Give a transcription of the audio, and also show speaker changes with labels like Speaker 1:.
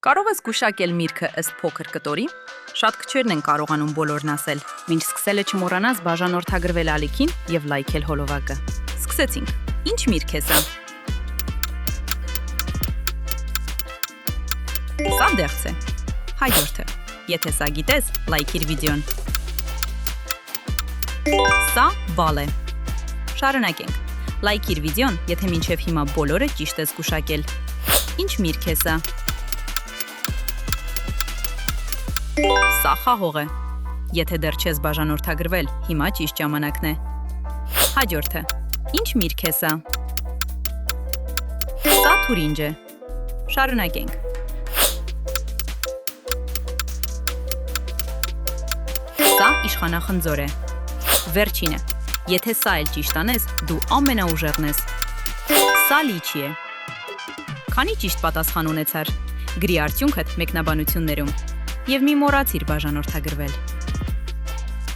Speaker 1: Կարող ես գուշակել միրգը ըստ փոքր կտորի։ Շատ քչերն են կարողանում բոլորն ասել։ Մինչ սկսել է չմոռանաս բաժանորդագրվել ալիքին եւ լայքել հոլովակը։ Սկսեցինք։ Ինչ միրգ է սա։ Սա դեղց է։ Հաջորդը։ Եթե սա գիտես, լայքիր վիդեոն։ Սա բալ է։ Շարունակենք։ Լայքիր վիդեոն, եթե մինչև հիմա բոլորը ճիշտ ես գուշակել։ Ինչ միրգ է սա։ Սա խաղող է։ Եթե դեռ չես բաժանորդագրվել, հիմա ճիշտ ժամանակն է։ Հաջորդը։ Ինչ միրգ է սա։ Սա թուրինջ է։ Շարունակենք։ Սա իշխանախնձոր է։ Վերջինը։ Եթե սա էլ ճիշտ անես, դու ամենաուժեղն ես։ Սա լիչի է։ Քանի ճիշտ պատասխան ունեցար։ Գրի արդյունքդ մեկնաբանություններում։ Եվ մի մոռացիր բաժանորդագրվել։